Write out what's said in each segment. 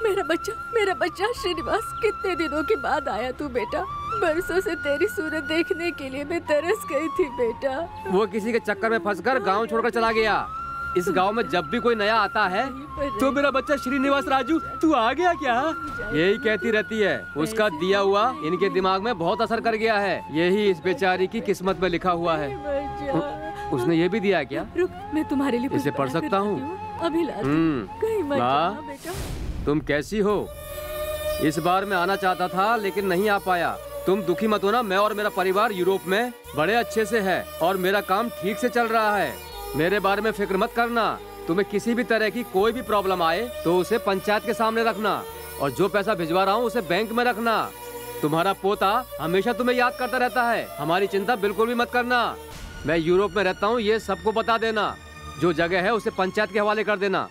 मेरा बच्चा श्रीनिवास, कितने दिनों के बाद आया तू बेटा। बरसों से तेरी सूरत देखने के लिए मैं तरस गई थी बेटा। वो किसी के चक्कर में फंसकर गांव छोड़कर चला गया। इस गांव में जब भी कोई नया आता है तो मेरा बच्चा श्रीनिवास राजू तू आ गया क्या, यही कहती रहती है। उसका दिया हुआ इनके दिमाग में बहुत असर कर गया है। यही इस बेचारी की किस्मत में लिखा हुआ है। उसने ये भी दिया क्या? रुक, मैं तुम्हारे लिए इसे पढ़ सकता हूँ? अभी कहीं मत जाना बेटा। तुम कैसी हो? इस बार मैं आना चाहता था लेकिन नहीं आ पाया। तुम दुखी मत होना, मैं और मेरा परिवार यूरोप में बड़े अच्छे से है और मेरा काम ठीक से चल रहा है। मेरे बारे में फिक्र मत करना। तुम्हें किसी भी तरह की कोई भी प्रॉब्लम आए तो उसे पंचायत के सामने रखना, और जो पैसा भिजवा रहा हूँ उसे बैंक में रखना। तुम्हारा पोता हमेशा तुम्हें याद करता रहता है। हमारी चिंता बिल्कुल भी मत करना। मैं यूरोप में रहता हूँ, ये सबको बता देना। जो जगह है उसे पंचायत के हवाले कर देना।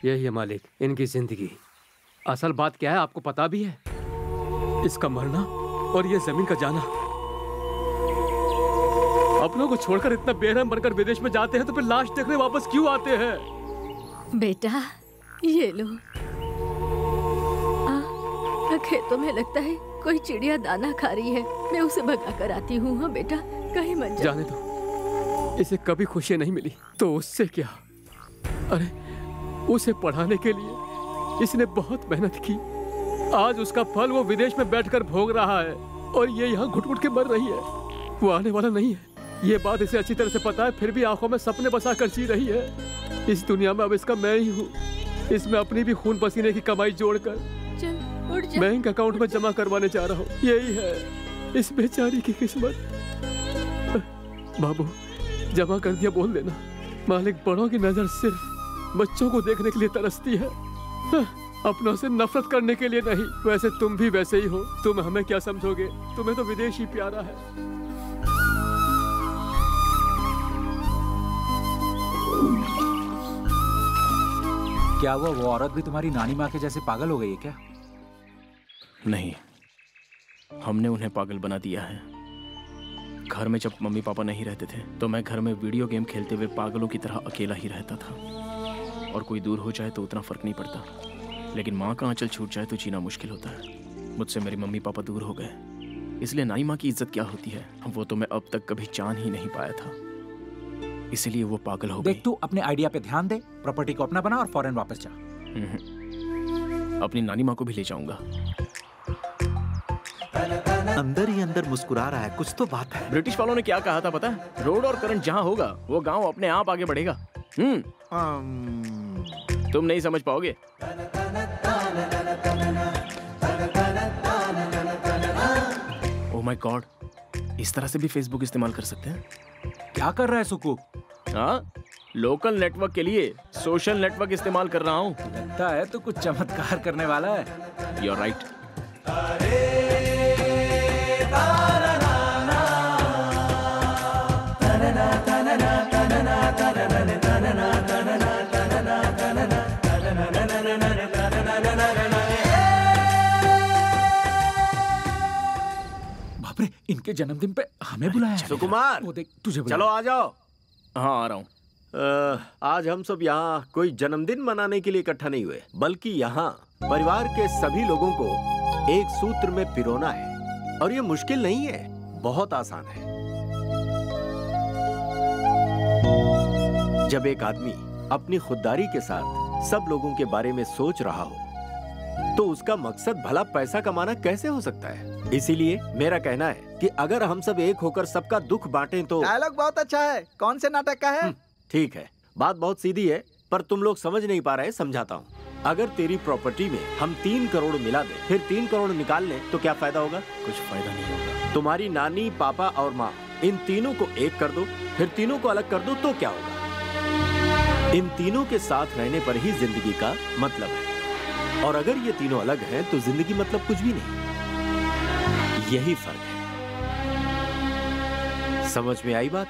यही है मालिक, इनकी जिंदगी। असल बात क्या है आपको पता भी है? इसका मरना और ये जमीन का जाना। अपनों को छोड़कर इतना बेरहम बनकर विदेश में जाते हैं तो फिर लाश देखने वापस क्यों आते हैं? बेटा ये लो। खेतों में लगता है कोई चिड़िया दाना खा रही है, मैं उसे भगा कर आती हूँ। हाँ बेटा, कहीं मत जा। जाने दो, इसे कभी खुशी नहीं मिली तो उससे क्या। अरे उसे पढ़ाने के लिए इसने बहुत मेहनत की। आज उसका फल वो विदेश में बैठकर भोग रहा है और ये यहाँ घुट-घुट के मर रही है। वो आने वाला नहीं है, ये बात इसे अच्छी तरह से पता है, फिर भी आंखों में सपने बसा कर जी रही है। इस दुनिया में अब इसका मैं ही हूँ। इसमें अपनी भी खून पसीने की कमाई जोड़कर बैंक अकाउंट में जमा करवाने जा रहा हूँ। यही है इस बेचारी की किस्मत। बाबू जमा कर दिया बोल देना। मालिक बड़ों की नजर सिर्फ बच्चों को देखने के लिए तरसती है, अपनों से नफरत करने के लिए नहीं। वैसे तुम भी वैसे ही हो। तुम हमें क्या समझोगे, तुम्हें तो विदेश ही प्यारा है। क्या वो औरत भी तुम्हारी नानी माँ के जैसे पागल हो गई है क्या? नहीं, हमने उन्हें पागल बना दिया है। घर में जब मम्मी पापा नहीं रहते थे तो मैं घर में वीडियो गेम खेलते हुए पागलों की तरह अकेला ही रहता था, और कोई दूर हो जाए तो उतना फर्क नहीं पड़ता, लेकिन माँ का आंचल छूट जाए तो जीना मुश्किल होता है। मुझसे मेरी मम्मी पापा दूर हो गए, इसलिए नानी माँ की इज्जत क्या होती है वो तो मैं अब तक कभी जान ही नहीं पाया था। इसीलिए वो पागल हो गई। देख तू अपने आइडिया पे ध्यान दे, प्रॉपर्टी को अपना बना और फॉरेन वापस जा। अपनी नानी माँ को भी ले जाऊंगा। अंदर ही अंदर मुस्कुरा रहा है, कुछ तो बात है। ब्रिटिश वालों ने क्या कहा था पता है? रोड और करंट जहाँ होगा वो गांव अपने आप आगे बढ़ेगा। तुम नहीं समझ पाओगे। ओह माय गॉड, इस तरह से भी फेसबुक इस्तेमाल कर सकते हैं? क्या कर रहा है सुकू? हाँ, लोकल नेटवर्क के लिए सोशल नेटवर्क इस्तेमाल कर रहा हूँ। लगता है तो कुछ चमत्कार करने वाला है। You're right. बाप रे, इनके जन्मदिन पे हमें बुलाया है। सुकुमार, वो देख तुझे चलो आ जाओ। हाँ आ रहा हूँ। आज हम सब यहाँ कोई जन्मदिन मनाने के लिए इकट्ठा नहीं हुए, बल्कि यहाँ परिवार के सभी लोगों को एक सूत्र में पिरोना है। और ये मुश्किल नहीं है, बहुत आसान है। जब एक आदमी अपनी खुददारी के साथ सब लोगों के बारे में सोच रहा हो तो उसका मकसद भला पैसा कमाना कैसे हो सकता है। इसीलिए मेरा कहना है कि अगर हम सब एक होकर सबका दुख बांटें तो। डायलॉग बहुत अच्छा है, कौन से नाटक का है? ठीक है, बात बहुत सीधी है पर तुम लोग समझ नहीं पा रहे, समझाता हूँ। अगर तेरी प्रॉपर्टी में हम 3 करोड़ मिला दें, फिर 3 करोड़ निकाल लें तो क्या फायदा होगा? कुछ फायदा नहीं होगा। तुम्हारी नानी, पापा और माँ, इन तीनों को एक कर दो, फिर तीनों को अलग कर दो तो क्या होगा? इन तीनों के साथ रहने पर ही जिंदगी का मतलब है। और अगर ये तीनों अलग हैं तो जिंदगी मतलब कुछ भी नहीं। यही फर्क है। समझ में आई बात?